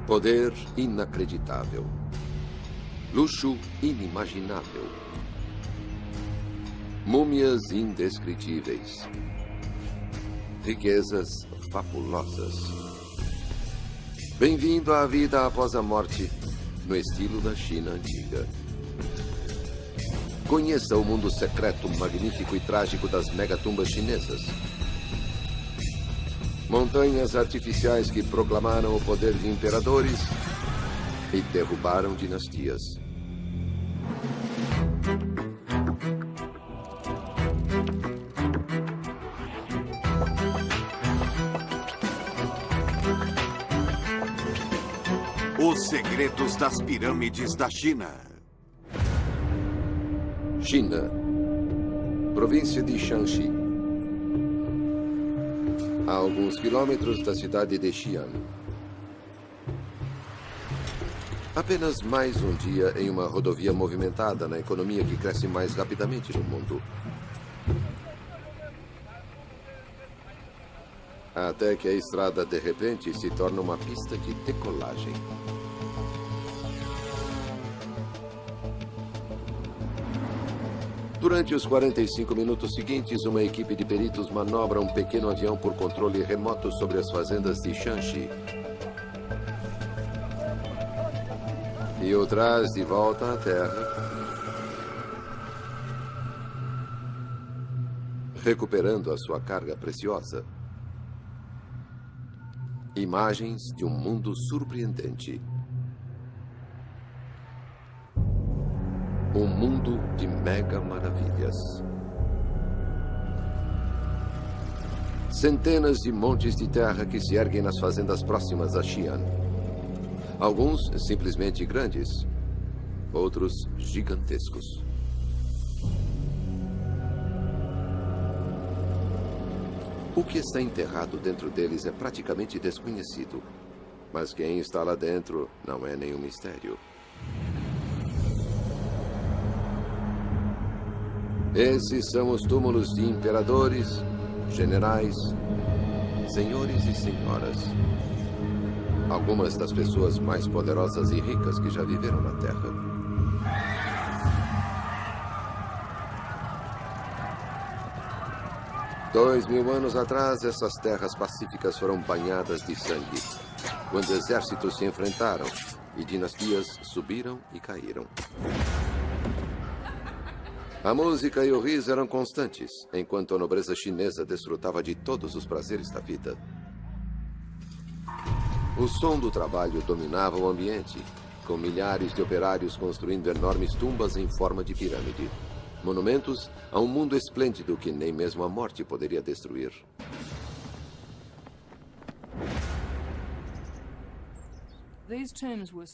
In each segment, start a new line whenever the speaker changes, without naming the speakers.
Poder inacreditável. Luxo inimaginável. Múmias indescritíveis. Riquezas fabulosas. Bem-vindo à vida após a morte, no estilo da China antiga. Conheça o mundo secreto, magnífico e trágico das megatumbas chinesas. Montanhas artificiais que proclamaram o poder de imperadores e derrubaram dinastias.
Os segredos das pirâmides da China.
China, província de Shanxi, a alguns quilômetros da cidade de Xi'an. Apenas mais um dia em uma rodovia movimentada na economia que cresce mais rapidamente no mundo. Até que a estrada, de repente, se torna uma pista de decolagem. Durante os 45 minutos seguintes, uma equipe de peritos manobra um pequeno avião por controle remoto sobre as fazendas de Shanxi. E o traz de volta à Terra, recuperando a sua carga preciosa. Imagens de um mundo surpreendente. Um mundo de mega maravilhas. Centenas de montes de terra que se erguem nas fazendas próximas a Xi'an. Alguns simplesmente grandes, outros gigantescos. O que está enterrado dentro deles é praticamente desconhecido. Mas quem está lá dentro não é nenhum mistério. Esses são os túmulos de imperadores, generais, senhores e senhoras. Algumas das pessoas mais poderosas e ricas que já viveram na Terra. Dois 2000 anos atrás, essas terras pacíficas foram banhadas de sangue, quando exércitos se enfrentaram e dinastias subiram e caíram. A música e o riso eram constantes, enquanto a nobreza chinesa desfrutava de todos os prazeres da vida. O som do trabalho dominava o ambiente, com milhares de operários construindo enormes tumbas em forma de pirâmide. Monumentos a um mundo esplêndido que nem mesmo a morte poderia destruir.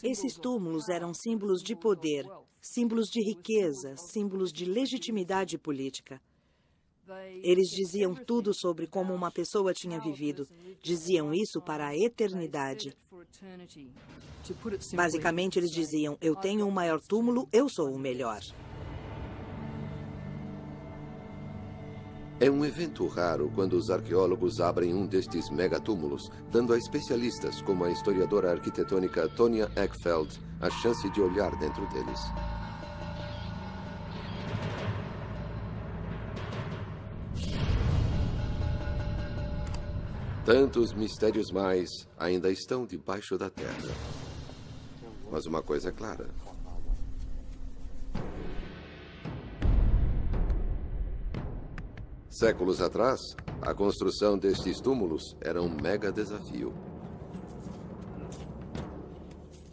Esses túmulos eram símbolos de poder, símbolos de riqueza, símbolos de legitimidade política. Eles diziam tudo sobre como uma pessoa tinha vivido. Diziam isso para a eternidade. Basicamente, eles diziam: eu tenho o maior túmulo, eu sou o melhor.
É um evento raro quando os arqueólogos abrem um destes megatúmulos, dando a especialistas, como a historiadora arquitetônica Tonya Eckfeld, a chance de olhar dentro deles. Tantos mistérios mais ainda estão debaixo da terra. Mas uma coisa é clara. Séculos atrás, a construção destes túmulos era um mega desafio.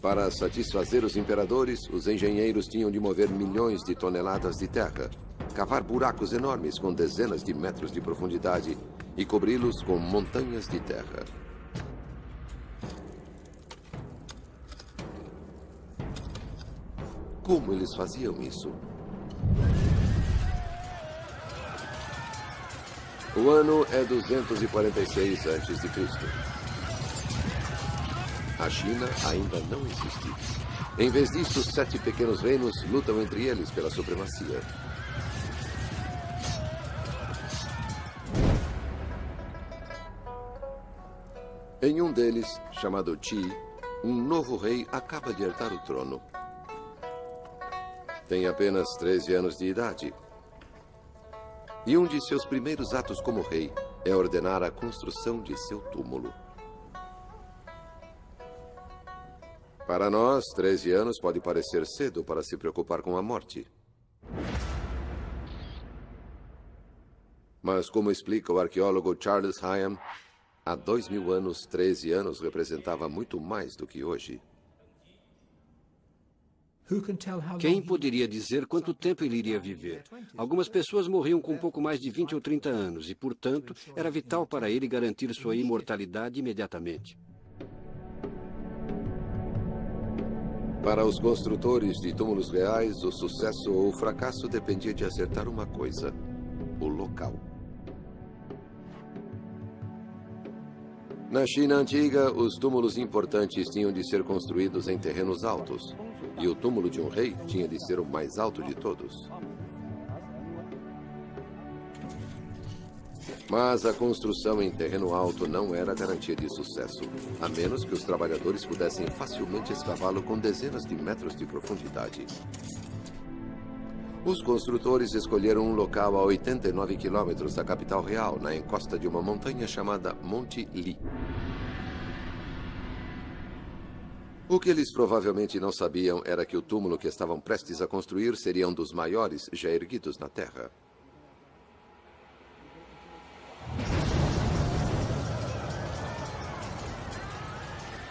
Para satisfazer os imperadores, os engenheiros tinham de mover milhões de toneladas de terra, cavar buracos enormes com dezenas de metros de profundidade e cobri-los com montanhas de terra. Como eles faziam isso? O ano é 246 a.C. A China ainda não existe. Em vez disso, 7 pequenos reinos lutam entre eles pela supremacia. Em um deles, chamado Qi, Um novo rei acaba de herdar o trono. Tem apenas 13 anos de idade. E um de seus primeiros atos como rei é ordenar a construção de seu túmulo. Para nós, 13 anos pode parecer cedo para se preocupar com a morte. Mas, como explica o arqueólogo Charles Hyam, há 2000 anos, 13 anos representava muito mais do que hoje.
Quem poderia dizer quanto tempo ele iria viver? Algumas pessoas morriam com um pouco mais de 20 ou 30 anos e, portanto, era vital para ele garantir sua imortalidade imediatamente.
Para os construtores de túmulos reais, o sucesso ou o fracasso dependia de acertar uma coisa: o local. Na China antiga, os túmulos importantes tinham de ser construídos em terrenos altos. E o túmulo de um rei tinha de ser o mais alto de todos. Mas a construção em terreno alto não era garantia de sucesso, a menos que os trabalhadores pudessem facilmente escavá-lo com dezenas de metros de profundidade. Os construtores escolheram um local a 89 quilômetros da capital real, na encosta de uma montanha chamada Monte Li. O que eles provavelmente não sabiam era que o túmulo que estavam prestes a construir seria um dos maiores já erguidos na Terra.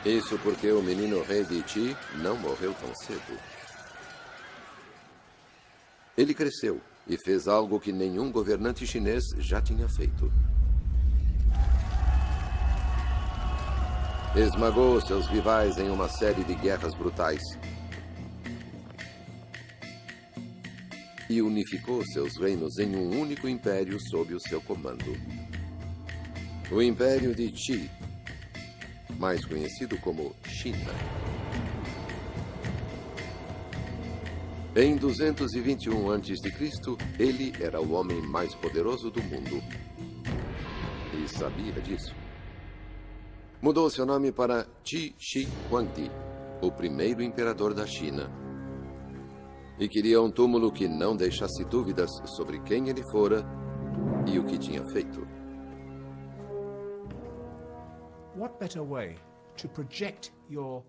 Isso porque o menino rei de Qi não morreu tão cedo. Ele cresceu e fez algo que nenhum governante chinês já tinha feito. Esmagou seus rivais em uma série de guerras brutais e unificou seus reinos em um único império sob o seu comando. O Império de Qi, mais conhecido como China. Em 221 a.C., ele era o homem mais poderoso do mundo. E sabia disso. Mudou seu nome para Qi Shi Huangdi, o primeiro imperador da China. E queria um túmulo que não deixasse dúvidas sobre quem ele fora e o que tinha feito.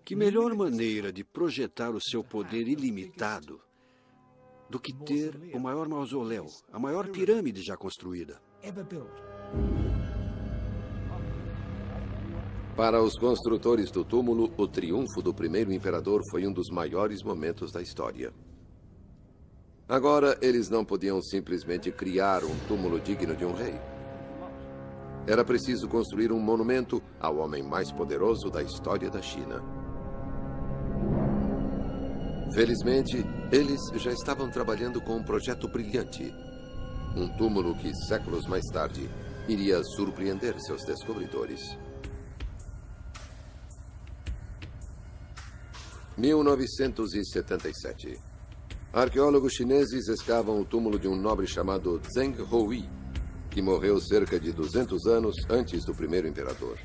Que melhor maneira de projetar o seu poder ilimitado do que ter o maior mausoléu, a maior pirâmide já construída?
Para os construtores do túmulo, o triunfo do primeiro imperador foi um dos maiores momentos da história. Agora, eles não podiam simplesmente criar um túmulo digno de um rei. Era preciso construir um monumento ao homem mais poderoso da história da China. Felizmente, eles já estavam trabalhando com um projeto brilhante. Um túmulo que, séculos mais tarde, iria surpreender seus descobridores. 1977. Arqueólogos chineses escavam o túmulo de um nobre chamado Zheng Hui, que morreu cerca de 200 anos antes do primeiro imperador.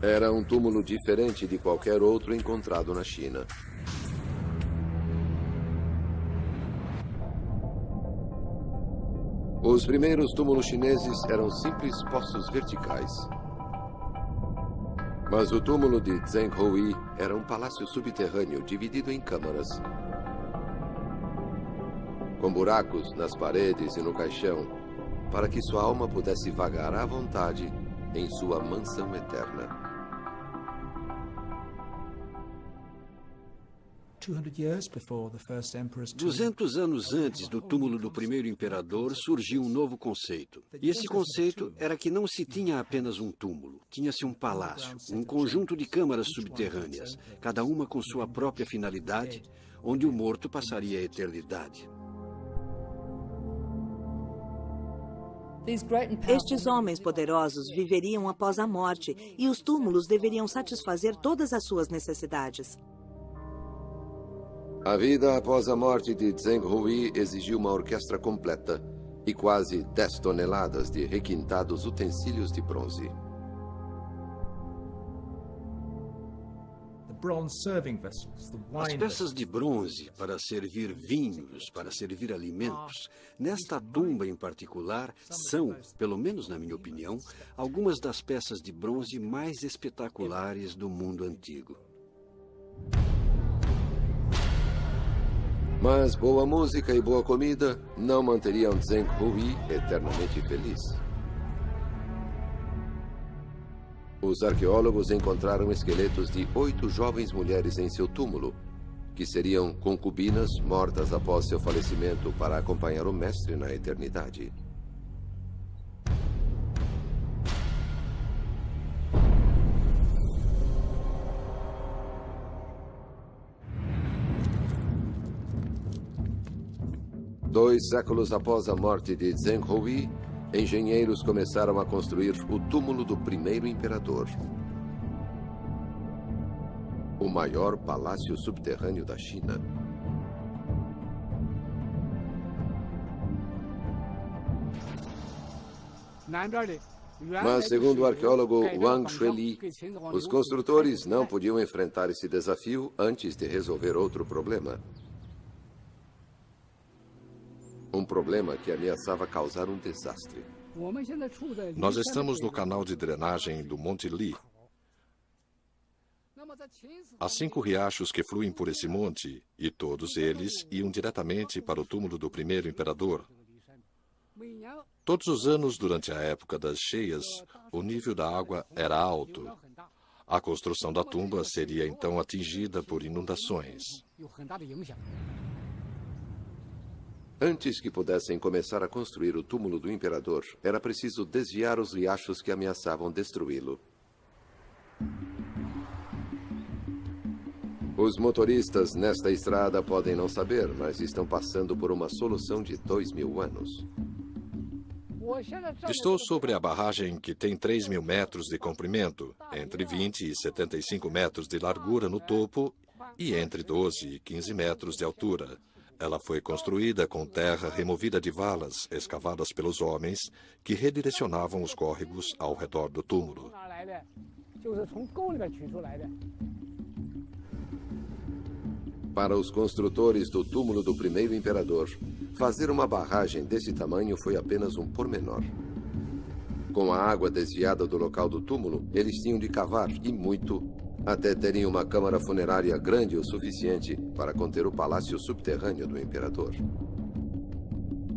Era um túmulo diferente de qualquer outro encontrado na China. Os primeiros túmulos chineses eram simples poços verticais. Mas o túmulo de Zheng Hui era um palácio subterrâneo dividido em câmaras, com buracos nas paredes e no caixão, para que sua alma pudesse vagar à vontade em sua mansão eterna.
200 anos antes do túmulo do primeiro imperador, surgiu um novo conceito. E esse conceito era que não se tinha apenas um túmulo. Tinha-se um palácio, um conjunto de câmaras subterrâneas, cada uma com sua própria finalidade, onde o morto passaria a eternidade.
Estes homens poderosos viveriam após a morte e os túmulos deveriam satisfazer todas as suas necessidades.
A vida após a morte de Zheng Hui exigiu uma orquestra completa, e quase 10 toneladas de requintados utensílios de bronze.
As peças de bronze para servir vinhos, para servir alimentos, nesta tumba em particular, são, pelo menos na minha opinião, algumas das peças de bronze mais espetaculares do mundo antigo.
Mas boa música e boa comida não manteriam Zheng Hui eternamente feliz. Os arqueólogos encontraram esqueletos de 8 jovens mulheres em seu túmulo, que seriam concubinas mortas após seu falecimento para acompanhar o mestre na eternidade. Dois séculos após a morte de Zheng Hui, engenheiros começaram a construir o túmulo do primeiro imperador. O maior palácio subterrâneo da China. Mas, segundo o arqueólogo Wang Xueli, os construtores não podiam enfrentar esse desafio antes de resolver outro problema. Um problema que ameaçava causar um desastre.
Nós estamos no canal de drenagem do Monte Li. Há 5 riachos que fluem por esse monte, e todos eles iam diretamente para o túmulo do primeiro imperador. Todos os anos, durante a época das cheias, o nível da água era alto. A construção da tumba seria então atingida por inundações.
Antes que pudessem começar a construir o túmulo do imperador, era preciso desviar os riachos que ameaçavam destruí-lo. Os motoristas nesta estrada podem não saber, mas estão passando por uma solução de 2000 anos.
Estou sobre a barragem que tem 3.000 metros de comprimento, entre 20 e 75 metros de largura no topo e entre 12 e 15 metros de altura. Ela foi construída com terra removida de valas escavadas pelos homens que redirecionavam os córregos ao redor do túmulo.
Para os construtores do túmulo do primeiro imperador, fazer uma barragem desse tamanho foi apenas um pormenor. Com a água desviada do local do túmulo, eles tinham de cavar, e muito, até terem uma câmara funerária grande o suficiente para conter o palácio subterrâneo do imperador.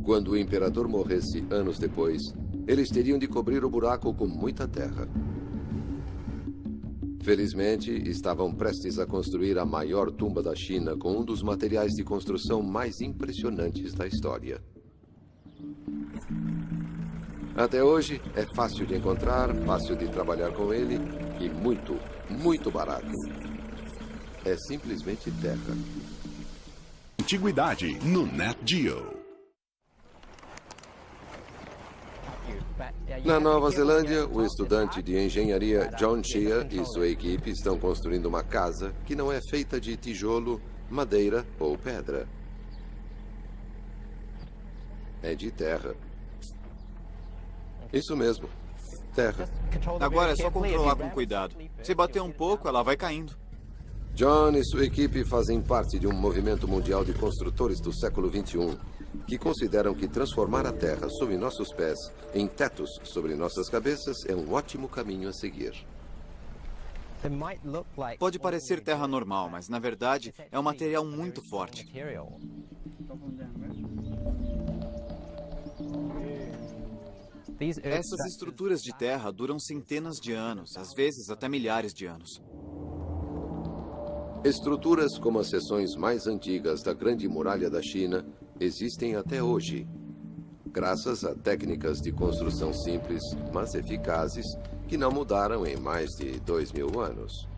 Quando o imperador morresse anos depois, eles teriam de cobrir o buraco com muita terra. Felizmente, estavam prestes a construir a maior tumba da China com um dos materiais de construção mais impressionantes da história. Até hoje, é fácil de encontrar, fácil de trabalhar com ele e muito, muito barato. É simplesmente terra.
Antiguidade no Nat Geo.
Na Nova Zelândia, o estudante de engenharia John Chia e sua equipe estão construindo uma casa que não é feita de tijolo, madeira ou pedra. É de terra. Isso mesmo, terra.
Agora é só controlar com cuidado. Se bater um pouco, ela vai caindo.
John e sua equipe fazem parte de um movimento mundial de construtores do século XXI que consideram que transformar a terra sob nossos pés em tetos sobre nossas cabeças é um ótimo caminho a seguir.
Pode parecer terra normal, mas na verdade é um material muito forte. Essas estruturas de terra duram centenas de anos, às vezes até milhares de anos.
Estruturas como as seções mais antigas da Grande Muralha da China existem até hoje, graças a técnicas de construção simples, mas eficazes, que não mudaram em mais de 2000 anos.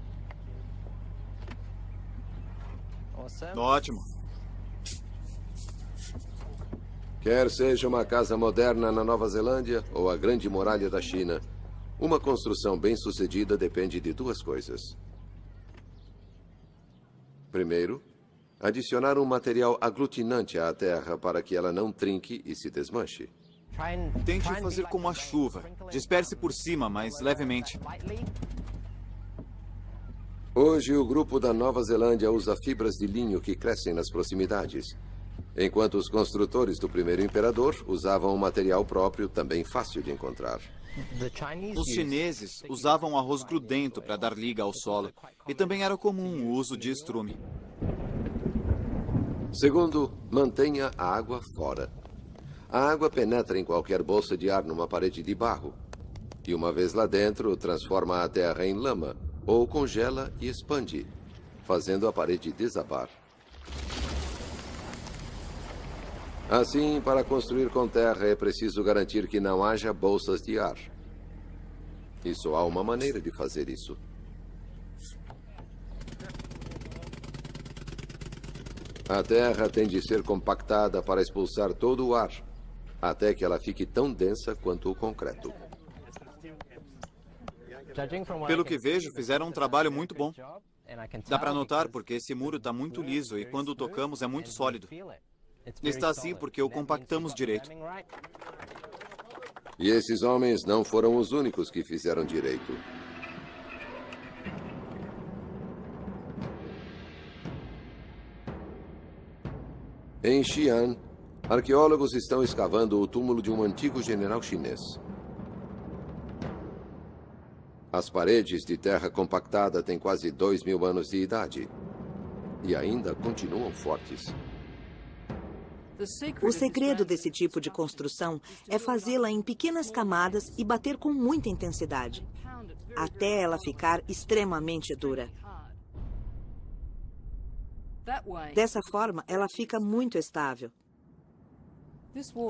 Ótimo.
Quer seja uma casa moderna na Nova Zelândia ou a Grande Muralha da China, uma construção bem-sucedida depende de duas coisas. Primeiro, adicionar um material aglutinante à terra para que ela não trinque e se desmanche.
Tente fazer como a chuva. Disperse por cima, mas levemente.
Hoje, o grupo da Nova Zelândia usa fibras de linho que crescem nas proximidades, enquanto os construtores do primeiro imperador usavam um material próprio, também fácil de encontrar.
Os chineses usavam arroz grudento para dar liga ao solo, e também era comum o uso de estrume.
Segundo, mantenha a água fora. A água penetra em qualquer bolsa de ar numa parede de barro, e uma vez lá dentro, transforma a terra em lama, ou congela e expande, fazendo a parede desabar. Assim, para construir com terra é preciso garantir que não haja bolsas de ar. E só há uma maneira de fazer isso. A terra tem de ser compactada para expulsar todo o ar, até que ela fique tão densa quanto o concreto.
Pelo que vejo, fizeram um trabalho muito bom. Dá para notar porque esse muro está muito liso e quando o tocamos é muito sólido. Está assim porque o compactamos direito.
E esses homens não foram os únicos que fizeram direito. Em Xi'an, arqueólogos estão escavando o túmulo de um antigo general chinês. As paredes de terra compactada têm quase 2.000 anos de idade e ainda continuam fortes.
O segredo desse tipo de construção é fazê-la em pequenas camadas e bater com muita intensidade, até ela ficar extremamente dura. Dessa forma, ela fica muito estável.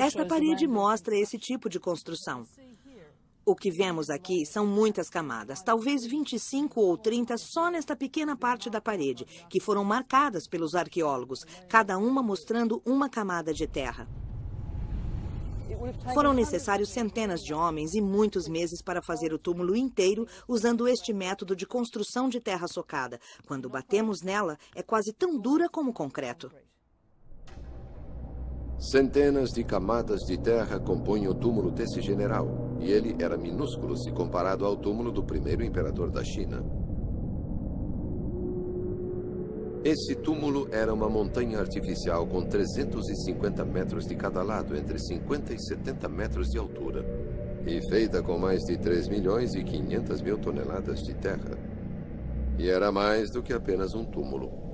Esta parede mostra esse tipo de construção. O que vemos aqui são muitas camadas, talvez 25 ou 30 só nesta pequena parte da parede, que foram marcadas pelos arqueólogos, cada uma mostrando uma camada de terra. Foram necessários centenas de homens e muitos meses para fazer o túmulo inteiro usando este método de construção de terra socada. Quando batemos nela, é quase tão dura como concreto.
Centenas de camadas de terra compõem o túmulo desse general, e ele era minúsculo se comparado ao túmulo do primeiro imperador da China. Esse túmulo era uma montanha artificial com 350 metros de cada lado, entre 50 e 70 metros de altura, e feita com mais de 3.500.000 toneladas de terra. E era mais do que apenas um túmulo.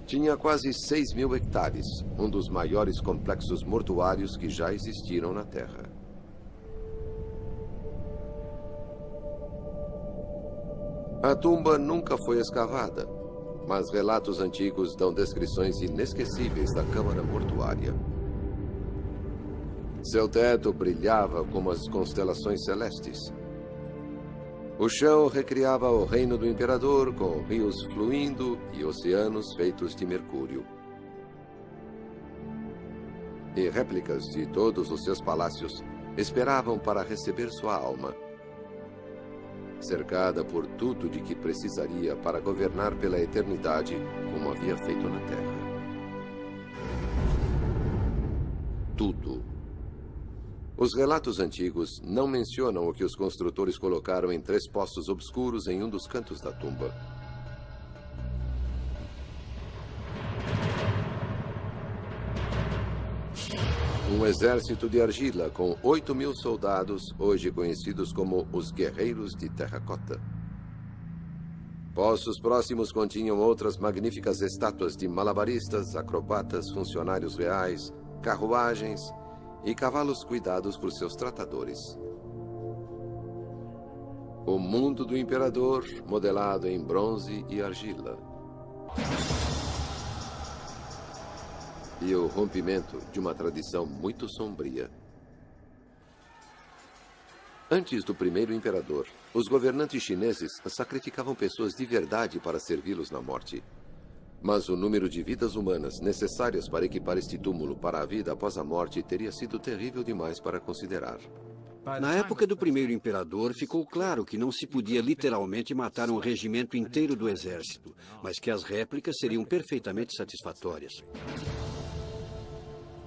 Tinha quase 6.000 hectares, um dos maiores complexos mortuários que já existiram na Terra. A tumba nunca foi escavada, mas relatos antigos dão descrições inesquecíveis da câmara mortuária. Seu teto brilhava como as constelações celestes. O chão recriava o reino do imperador, com rios fluindo e oceanos feitos de mercúrio. E réplicas de todos os seus palácios esperavam para receber sua alma, cercada por tudo de que precisaria para governar pela eternidade, como havia feito na Terra. Tudo. Os relatos antigos não mencionam o que os construtores colocaram em 3 poços obscuros em um dos cantos da tumba. Um exército de argila com 8.000 soldados, hoje conhecidos como os Guerreiros de Terracota. Poços próximos continham outras magníficas estátuas de malabaristas, acrobatas, funcionários reais, carruagens e cavalos cuidados por seus tratadores. O mundo do imperador, modelado em bronze e argila. E o rompimento de uma tradição muito sombria. Antes do primeiro imperador, os governantes chineses sacrificavam pessoas de verdade para servi-los na morte. Mas o número de vidas humanas necessárias para equipar este túmulo para a vida após a morte teria sido terrível demais para considerar.
Na época do primeiro imperador, ficou claro que não se podia literalmente matar um regimento inteiro do exército, mas que as réplicas seriam perfeitamente satisfatórias.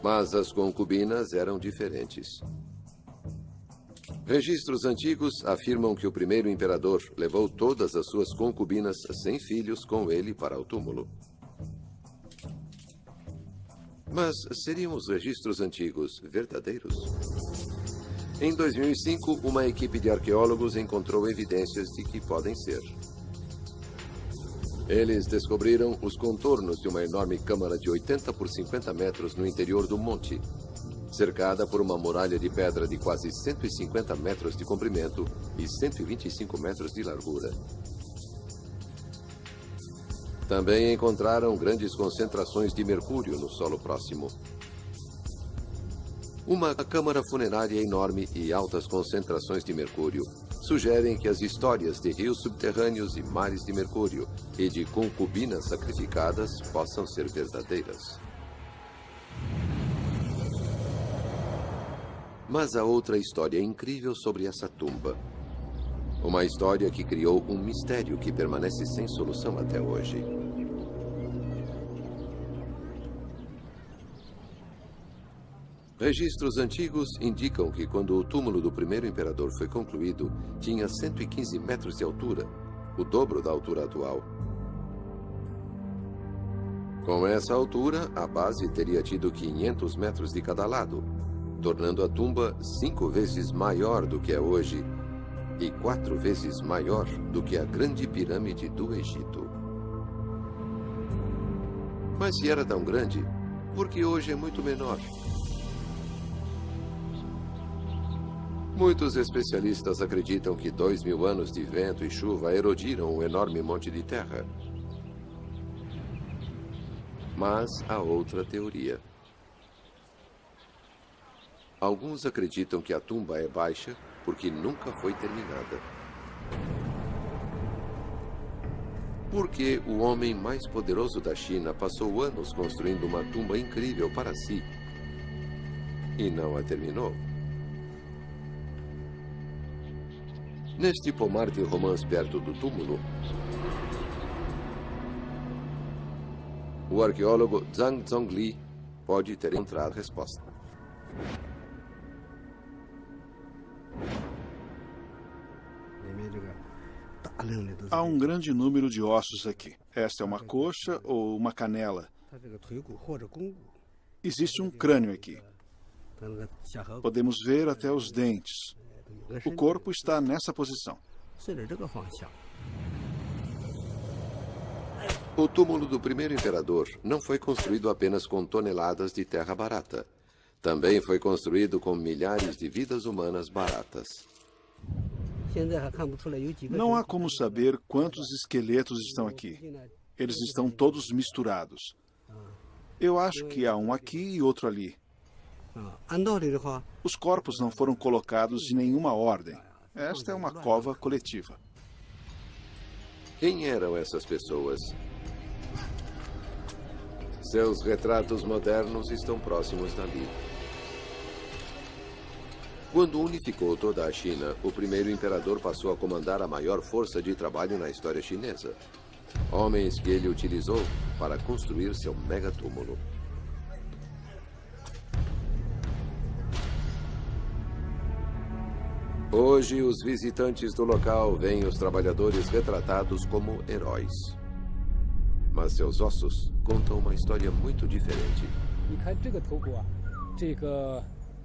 Mas as concubinas eram diferentes. Registros antigos afirmam que o primeiro imperador levou todas as suas concubinas sem filhos com ele para o túmulo. Mas seriam os registros antigos verdadeiros? Em 2005, uma equipe de arqueólogos encontrou evidências de que podem ser. Eles descobriram os contornos de uma enorme câmara de 80 por 50 metros no interior do monte, cercada por uma muralha de pedra de quase 150 metros de comprimento e 125 metros de largura. Também encontraram grandes concentrações de mercúrio no solo próximo. Uma câmara funerária enorme e altas concentrações de mercúrio sugerem que as histórias de rios subterrâneos e mares de mercúrio e de concubinas sacrificadas possam ser verdadeiras. Mas há outra história incrível sobre essa tumba. Uma história que criou um mistério que permanece sem solução até hoje. Registros antigos indicam que quando o túmulo do primeiro imperador foi concluído, tinha 115 metros de altura, o dobro da altura atual. Com essa altura, a base teria tido 500 metros de cada lado, tornando a tumba 5 vezes maior do que é hoje e 4 vezes maior do que a Grande Pirâmide do Egito. Mas se era tão grande, por que hoje é muito menor? Muitos especialistas acreditam que 2.000 anos de vento e chuva erodiram o enorme monte de terra. Mas há outra teoria. Alguns acreditam que a tumba é baixa porque nunca foi terminada. Porque o homem mais poderoso da China passou anos construindo uma tumba incrível para si e não a terminou. Neste pomar de romãs perto do túmulo, o arqueólogo Zhang Zhongli pode ter encontrado a resposta.
Há um grande número de ossos aqui. Esta é uma coxa ou uma canela. Existe um crânio aqui. Podemos ver até os dentes. O corpo está nessa posição.
O túmulo do primeiro imperador não foi construído apenas com toneladas de terra barata. Também foi construído com milhares de vidas humanas baratas.
Não há como saber quantos esqueletos estão aqui. Eles estão todos misturados. Eu acho que há um aqui e outro ali. Os corpos não foram colocados em nenhuma ordem. Esta é uma cova coletiva.
Quem eram essas pessoas? Seus retratos modernos estão próximos dali. Quando unificou toda a China, o primeiro imperador passou a comandar a maior força de trabalho na história chinesa. Homens que ele utilizou para construir seu megatúmulo. Hoje, os visitantes do local veem os trabalhadores retratados como heróis. Mas seus ossos contam uma história muito diferente.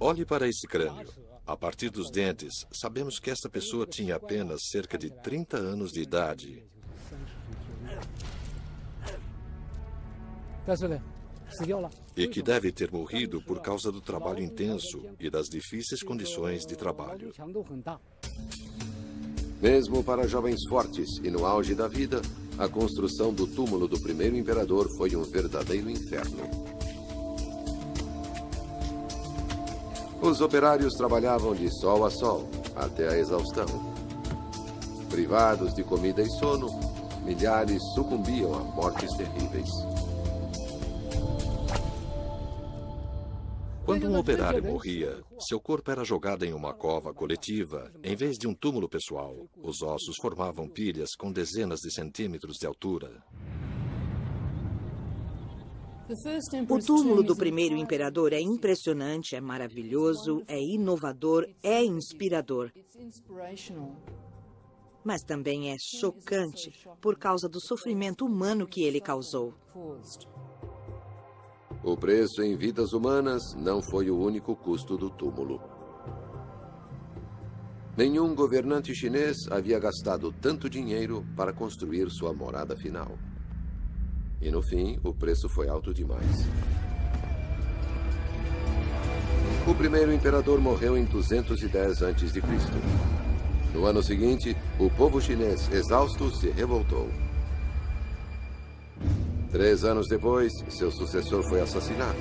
Olhe para esse crânio. A partir dos dentes, sabemos que esta pessoa tinha apenas cerca de 30 anos de idade. E que deve ter morrido por causa do trabalho intenso e das difíceis condições de trabalho.
Mesmo para jovens fortes e no auge da vida, a construção do túmulo do primeiro imperador foi um verdadeiro inferno. Os operários trabalhavam de sol a sol, até a exaustão. Privados de comida e sono, milhares sucumbiam a mortes terríveis.
Quando um operário morria, seu corpo era jogado em uma cova coletiva, em vez de um túmulo pessoal. Os ossos formavam pilhas com dezenas de centímetros de altura.
O túmulo do primeiro imperador é impressionante, é maravilhoso, é inovador, é inspirador. Mas também é chocante por causa do sofrimento humano que ele causou.
O preço em vidas humanas não foi o único custo do túmulo. Nenhum governante chinês havia gastado tanto dinheiro para construir sua morada final. E no fim, o preço foi alto demais. O primeiro imperador morreu em 210 a.C. No ano seguinte, o povo chinês, exausto, se revoltou. 3 anos depois, seu sucessor foi assassinado.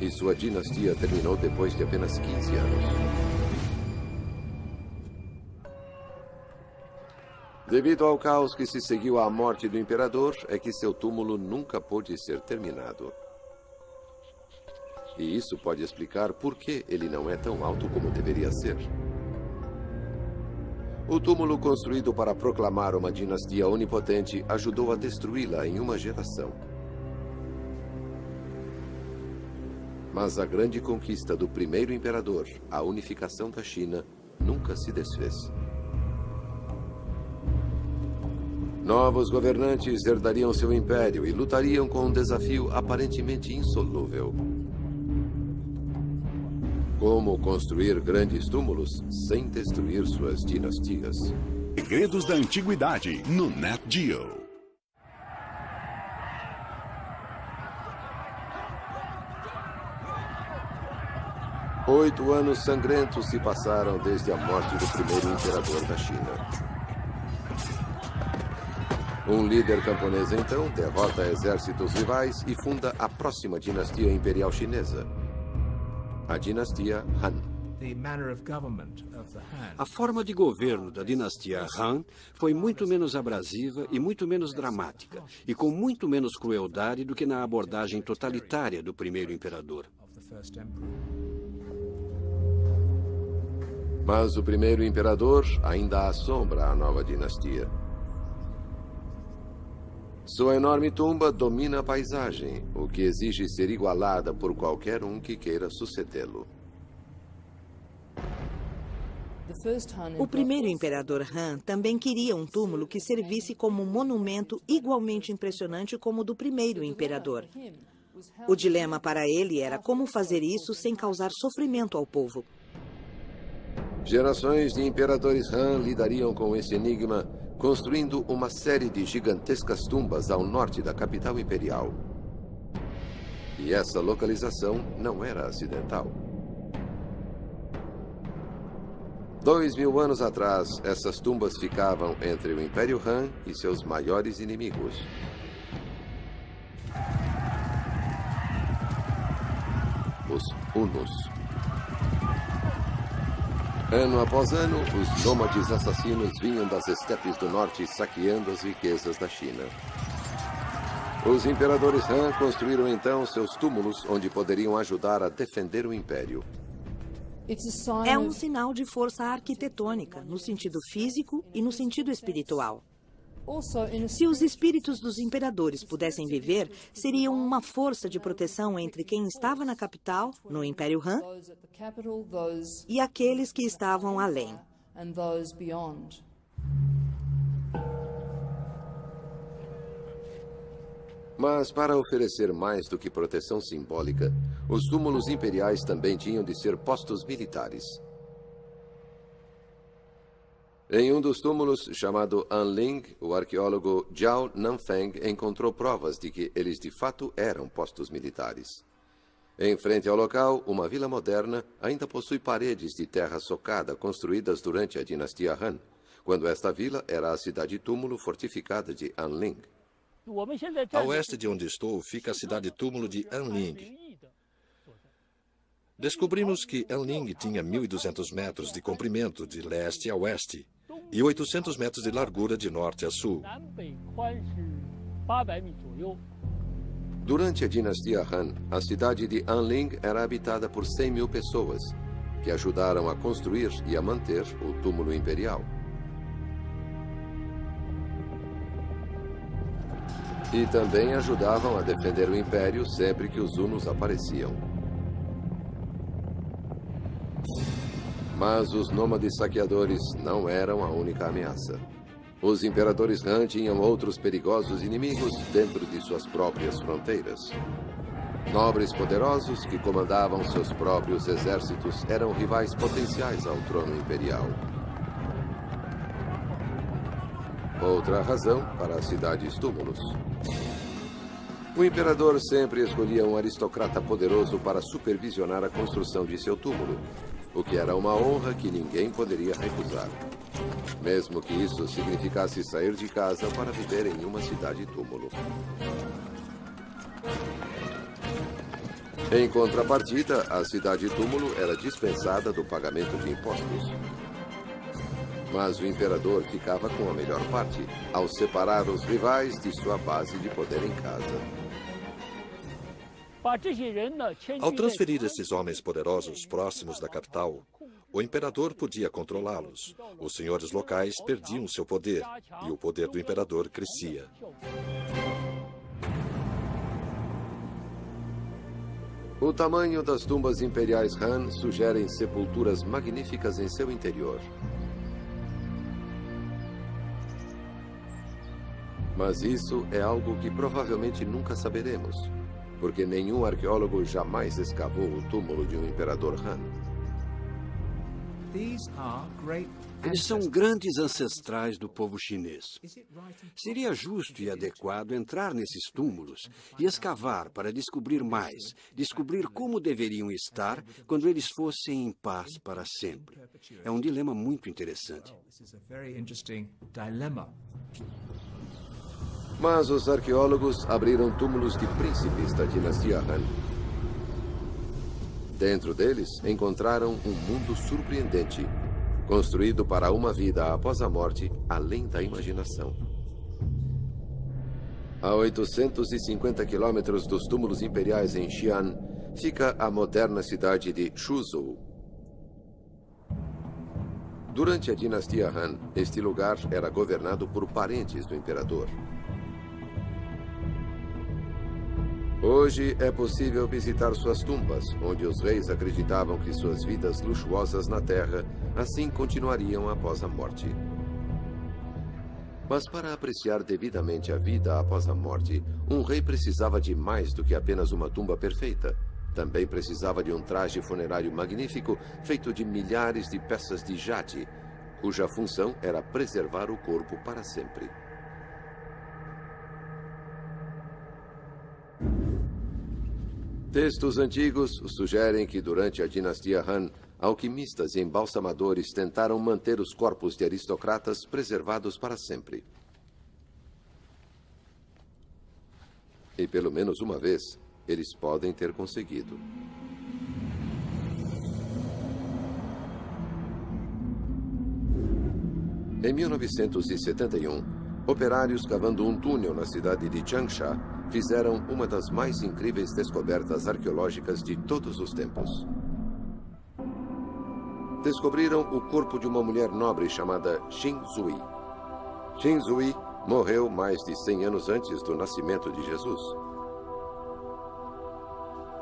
E sua dinastia terminou depois de apenas 15 anos. Devido ao caos que se seguiu à morte do imperador, é que seu túmulo nunca pôde ser terminado. E isso pode explicar por que ele não é tão alto como deveria ser. O túmulo construído para proclamar uma dinastia onipotente ajudou a destruí-la em uma geração. Mas a grande conquista do primeiro imperador, a unificação da China, nunca se desfez. Novos governantes herdariam seu império e lutariam com um desafio aparentemente insolúvel. Como construir grandes túmulos sem destruir suas dinastias.
Segredos da Antiguidade, no Nat Geo.
Oito anos sangrentos se passaram desde a morte do primeiro imperador da China. Um líder camponês, então, derrota exércitos rivais e funda a próxima dinastia imperial chinesa. A dinastia Han.
A forma de governo da dinastia Han foi muito menos abrasiva e muito menos dramática, e com muito menos crueldade do que na abordagem totalitária do primeiro imperador.
Mas o primeiro imperador ainda assombra a nova dinastia. Sua enorme tumba domina a paisagem, o que exige ser igualada por qualquer um que queira sucedê-lo.
O primeiro imperador Han também queria um túmulo que servisse como um monumento igualmente impressionante como o do primeiro imperador. O dilema para ele era como fazer isso sem causar sofrimento ao povo.
Gerações de imperadores Han lidariam com esse enigma, construindo uma série de gigantescas tumbas ao norte da capital imperial. E essa localização não era acidental. 2000 anos atrás, essas tumbas ficavam entre o Império Han e seus maiores inimigos. Os Hunos. Ano após ano, os nômades assassinos vinham das estepes do norte saqueando as riquezas da China. Os imperadores Han construíram então seus túmulos onde poderiam ajudar a defender o império.
É um sinal de força arquitetônica, no sentido físico e no sentido espiritual. Se os espíritos dos imperadores pudessem viver, seriam uma força de proteção entre quem estava na capital, no Império Han, e aqueles que estavam além.
Mas para oferecer mais do que proteção simbólica, os túmulos imperiais também tinham de ser postos militares. Em um dos túmulos, chamado Anling, o arqueólogo Zhao Nanfeng encontrou provas de que eles de fato eram postos militares. Em frente ao local, uma vila moderna ainda possui paredes de terra socada construídas durante a dinastia Han, quando esta vila era a cidade-túmulo fortificada de Anling.
A oeste de onde estou fica a cidade-túmulo de Anling. Descobrimos que Anling tinha 1.200 metros de comprimento de leste a oeste e 800 metros de largura de norte a sul.
Durante a dinastia Han, a cidade de Anling era habitada por 100 mil pessoas, que ajudaram a construir e a manter o túmulo imperial. E também ajudavam a defender o império sempre que os hunos apareciam. Mas os nômades saqueadores não eram a única ameaça. Os imperadores Han tinham outros perigosos inimigos dentro de suas próprias fronteiras. Nobres poderosos que comandavam seus próprios exércitos eram rivais potenciais ao trono imperial. Outra razão para as cidades-túmulos. O imperador sempre escolhia um aristocrata poderoso para supervisionar a construção de seu túmulo, o que era uma honra que ninguém poderia recusar, mesmo que isso significasse sair de casa para viver em uma cidade-túmulo. Em contrapartida, a cidade-túmulo era dispensada do pagamento de impostos. Mas o imperador ficava com a melhor parte, ao separar os rivais de sua base de poder em casa.
Ao transferir esses homens poderosos próximos da capital, o imperador podia controlá-los. Os senhores locais perdiam seu poder e o poder do imperador crescia.
O tamanho das tumbas imperiais Han sugerem sepulturas magníficas em seu interior. Mas isso é algo que provavelmente nunca saberemos, porque nenhum arqueólogo jamais escavou o túmulo de um imperador Han.
Eles são grandes ancestrais do povo chinês. Seria justo e adequado entrar nesses túmulos e escavar para descobrir mais, descobrir como deveriam estar quando eles fossem em paz para sempre. É um dilema muito interessante.
Mas os arqueólogos abriram túmulos de príncipes da dinastia Han. Dentro deles, encontraram um mundo surpreendente, construído para uma vida após a morte, além da imaginação. A 850 quilômetros dos túmulos imperiais em Xi'an, fica a moderna cidade de Suzhou. Durante a dinastia Han, este lugar era governado por parentes do imperador. Hoje é possível visitar suas tumbas, onde os reis acreditavam que suas vidas luxuosas na terra assim continuariam após a morte. Mas para apreciar devidamente a vida após a morte, um rei precisava de mais do que apenas uma tumba perfeita. Também precisava de um traje funerário magnífico feito de milhares de peças de jade, cuja função era preservar o corpo para sempre. Textos antigos sugerem que durante a dinastia Han, alquimistas e embalsamadores tentaram manter os corpos de aristocratas preservados para sempre. E pelo menos uma vez, eles podem ter conseguido. Em 1971, operários cavando um túnel na cidade de Changsha fizeram uma das mais incríveis descobertas arqueológicas de todos os tempos. Descobriram o corpo de uma mulher nobre chamada Xin Zui. Xin Zui morreu mais de 100 anos antes do nascimento de Jesus.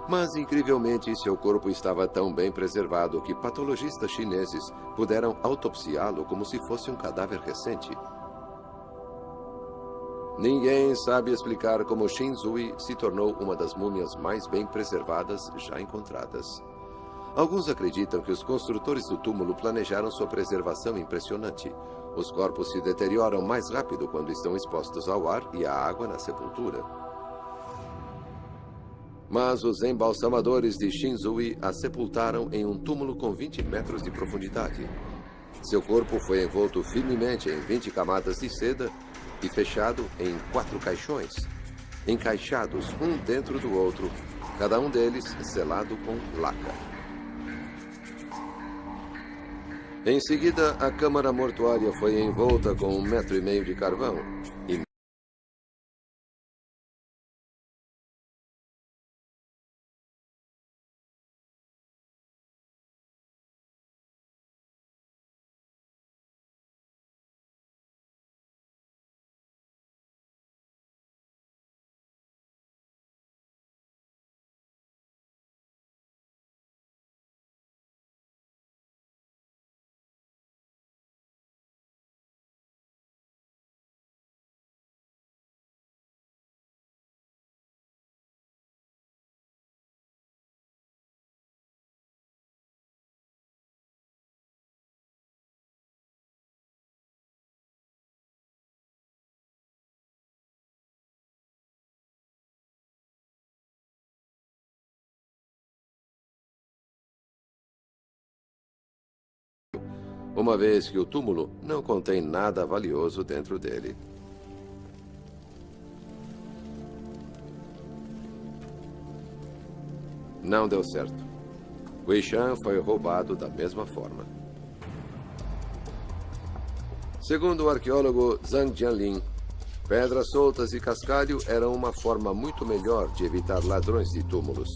Mas, incrivelmente, seu corpo estava tão bem preservado que patologistas chineses puderam autopsiá-lo como se fosse um cadáver recente. Ninguém sabe explicar como Xin Zui se tornou uma das múmias mais bem preservadas já encontradas. Alguns acreditam que os construtores do túmulo planejaram sua preservação impressionante. Os corpos se deterioram mais rápido quando estão expostos ao ar e à água na sepultura. Mas os embalsamadores de Xin Zui a sepultaram em um túmulo com 20 metros de profundidade. Seu corpo foi envolto firmemente em 20 camadas de seda e fechado em 4 caixões, encaixados um dentro do outro, cada um deles selado com laca. Em seguida, a câmara mortuária foi envolta com 1,5 metros de carvão e uma vez que o túmulo não contém nada valioso dentro dele. Não deu certo. Weishan foi roubado da mesma forma. Segundo o arqueólogo Zhang Jianlin, pedras soltas e cascalho eram uma forma muito melhor de evitar ladrões de túmulos,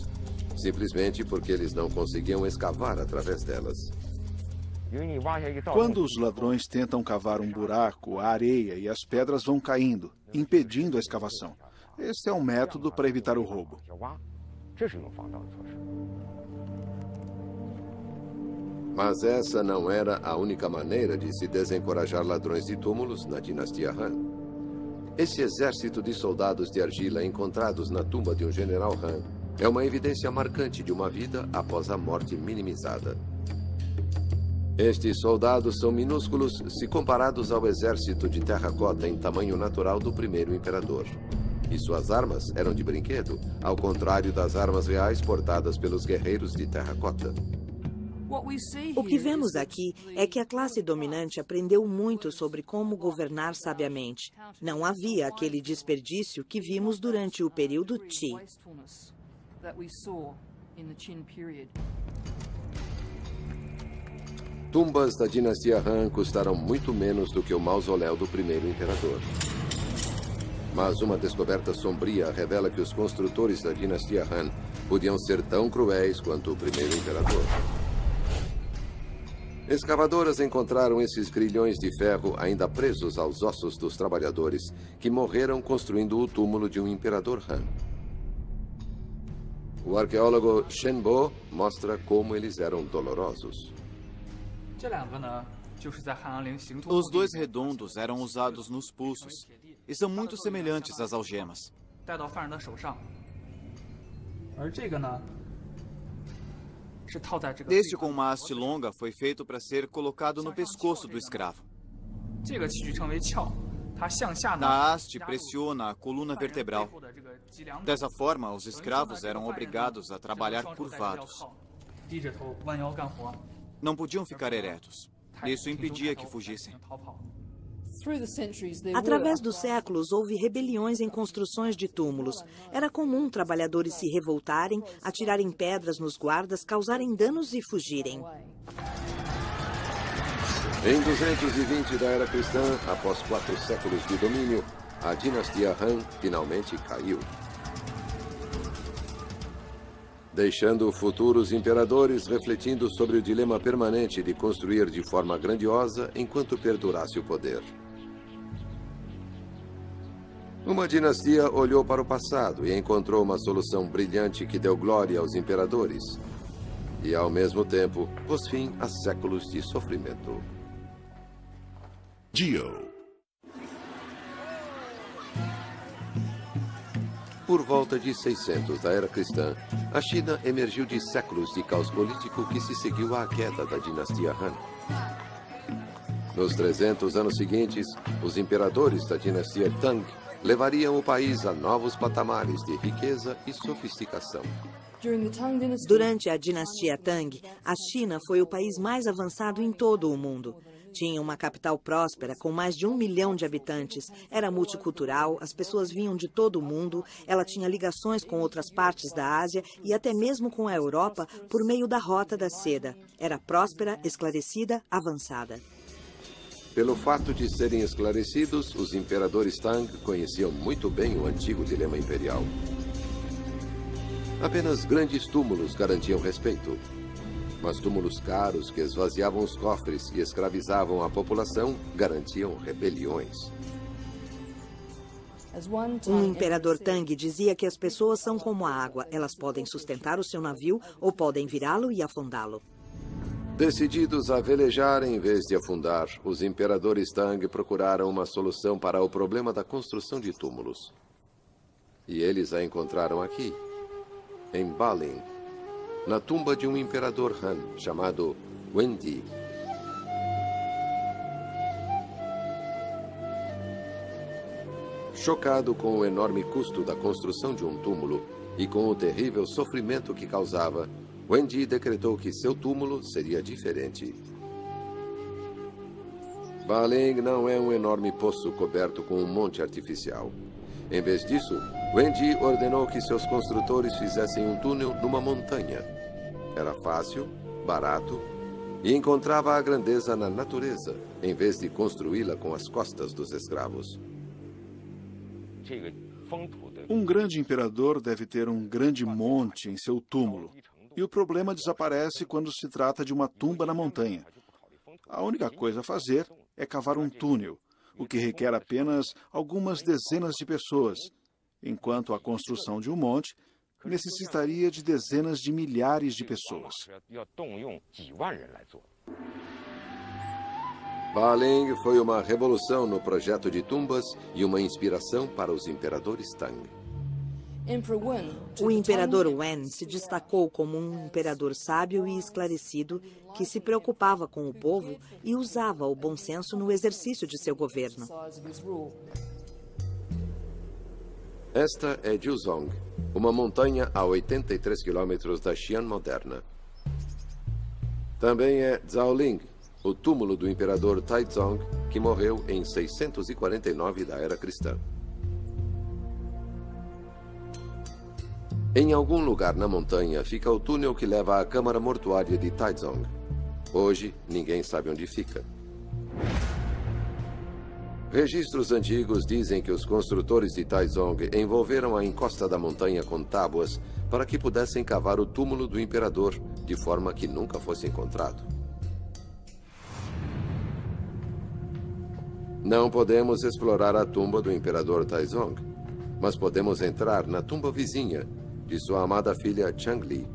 simplesmente porque eles não conseguiam escavar através delas.
Quando os ladrões tentam cavar um buraco, a areia e as pedras vão caindo, impedindo a escavação. Este é um método para evitar o roubo.
Mas essa não era a única maneira de se desencorajar ladrões de túmulos na dinastia Han. Esse exército de soldados de argila encontrados na tumba de um general Han é uma evidência marcante de uma vida após a morte minimizada. Estes soldados são minúsculos se comparados ao exército de terracota em tamanho natural do primeiro imperador. E suas armas eram de brinquedo, ao contrário das armas reais portadas pelos guerreiros de terracota.
O que vemos aqui é que a classe dominante aprendeu muito sobre como governar sabiamente. Não havia aquele desperdício que vimos durante o período Qi.
Tumbas da dinastia Han custaram muito menos do que o mausoléu do primeiro imperador. Mas uma descoberta sombria revela que os construtores da dinastia Han podiam ser tão cruéis quanto o primeiro imperador. Escavadoras encontraram esses grilhões de ferro ainda presos aos ossos dos trabalhadores que morreram construindo o túmulo de um imperador Han. O arqueólogo Shen Bo mostra como eles eram dolorosos.
Os dois redondos eram usados nos pulsos e são muito semelhantes às algemas. Este com uma haste longa foi feito para ser colocado no pescoço do escravo. A haste pressiona a coluna vertebral. Dessa forma, os escravos eram obrigados a trabalhar curvados. Não podiam ficar eretos. Isso impedia que fugissem.
Através dos séculos, houve rebeliões em construções de túmulos. Era comum trabalhadores se revoltarem, atirarem pedras nos guardas, causarem danos e fugirem.
Em 220 da Era Cristã, após 4 séculos de domínio, a dinastia Han finalmente caiu, deixando futuros imperadores refletindo sobre o dilema permanente de construir de forma grandiosa enquanto perdurasse o poder. Uma dinastia olhou para o passado e encontrou uma solução brilhante que deu glória aos imperadores e, ao mesmo tempo, pôs fim a séculos de sofrimento.
Dio.
Por volta de 600 da Era Cristã, a China emergiu de séculos de caos político que se seguiu à queda da dinastia Han. Nos 300 anos seguintes, os imperadores da dinastia Tang levariam o país a novos patamares de riqueza e sofisticação.
Durante a dinastia Tang, a China foi o país mais avançado em todo o mundo. Tinha uma capital próspera com mais de 1 milhão de habitantes. Era multicultural, as pessoas vinham de todo o mundo. Ela tinha ligações com outras partes da Ásia e até mesmo com a Europa por meio da Rota da Seda. Era próspera, esclarecida, avançada.
Pelo fato de serem esclarecidos, os imperadores Tang conheciam muito bem o antigo dilema imperial. Apenas grandes túmulos garantiam respeito. Mas túmulos caros que esvaziavam os cofres e escravizavam a população garantiam rebeliões.
Um imperador Tang dizia que as pessoas são como a água. Elas podem sustentar o seu navio ou podem virá-lo e afundá-lo.
Decididos a velejar em vez de afundar, os imperadores Tang procuraram uma solução para o problema da construção de túmulos. E eles a encontraram aqui, em Balin, na tumba de um imperador Han chamado Wendi. Chocado com o enorme custo da construção de um túmulo e com o terrível sofrimento que causava, Wendi decretou que seu túmulo seria diferente. Ba Ling não é um enorme poço coberto com um monte artificial. Em vez disso, Wen Ji ordenou que seus construtores fizessem um túnel numa montanha. Era fácil, barato e encontrava a grandeza na natureza, em vez de construí-la com as costas dos escravos.
Um grande imperador deve ter um grande monte em seu túmulo. E o problema desaparece quando se trata de uma tumba na montanha. A única coisa a fazer é cavar um túnel, o que requer apenas algumas dezenas de pessoas, enquanto a construção de um monte necessitaria de dezenas de milhares de pessoas.
Ba Ling foi uma revolução no projeto de tumbas e uma inspiração para os imperadores Tang.
O imperador Wen se destacou como um imperador sábio e esclarecido que se preocupava com o povo e usava o bom senso no exercício de seu governo.
Esta é Jiuzhong, uma montanha a 83 quilômetros da Xi'an moderna. Também é Zhaoling, o túmulo do imperador Taizong, que morreu em 649 da era cristã. Em algum lugar na montanha fica o túnel que leva à câmara mortuária de Taizong. Hoje, ninguém sabe onde fica. Registros antigos dizem que os construtores de Taizong envolveram a encosta da montanha com tábuas para que pudessem cavar o túmulo do imperador de forma que nunca fosse encontrado. Não podemos explorar a tumba do imperador Taizong, mas podemos entrar na tumba vizinha de sua amada filha Changli,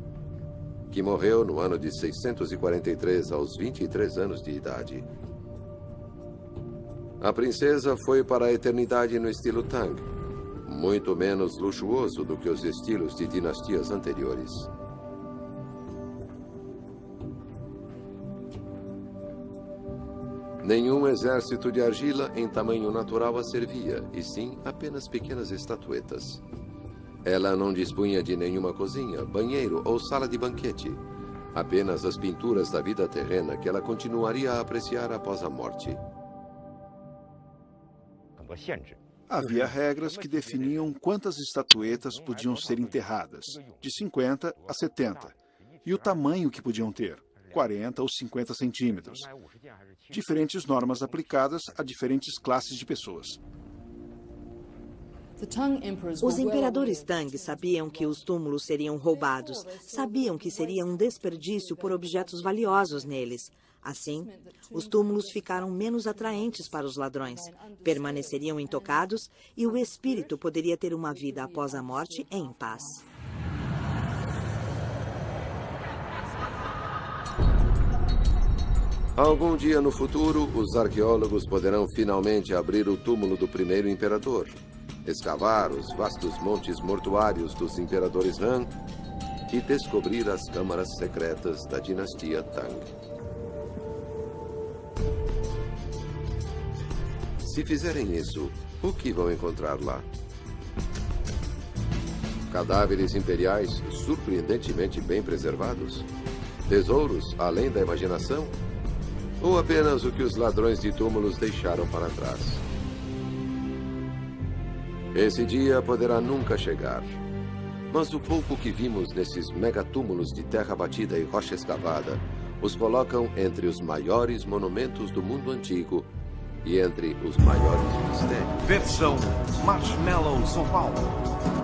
que morreu no ano de 643 aos 23 anos de idade. A princesa foi para a eternidade no estilo Tang, muito menos luxuoso do que os estilos de dinastias anteriores. Nenhum exército de argila em tamanho natural a servia, e sim apenas pequenas estatuetas. Ela não dispunha de nenhuma cozinha, banheiro ou sala de banquete. Apenas as pinturas da vida terrena que ela continuaria a apreciar após a morte.
Havia regras que definiam quantas estatuetas podiam ser enterradas, de 50 a 70, e o tamanho que podiam ter, 40 ou 50 centímetros. Diferentes normas aplicadas a diferentes classes de pessoas.
Os imperadores Tang sabiam que os túmulos seriam roubados, sabiam que seria um desperdício por objetos valiosos neles. Assim, os túmulos ficaram menos atraentes para os ladrões, permaneceriam intocados e o espírito poderia ter uma vida após a morte em paz.
Algum dia no futuro, os arqueólogos poderão finalmente abrir o túmulo do primeiro imperador, escavar os vastos montes mortuários dos imperadores Han e descobrir as câmaras secretas da dinastia Tang. Se fizerem isso, o que vão encontrar lá? Cadáveres imperiais surpreendentemente bem preservados? Tesouros além da imaginação? Ou apenas o que os ladrões de túmulos deixaram para trás? Esse dia poderá nunca chegar. Mas o pouco que vimos nesses megatúmulos de terra batida e rocha escavada os colocam entre os maiores monumentos do mundo antigo e entre os maiores mistérios.
Versão Marshmallow São Paulo.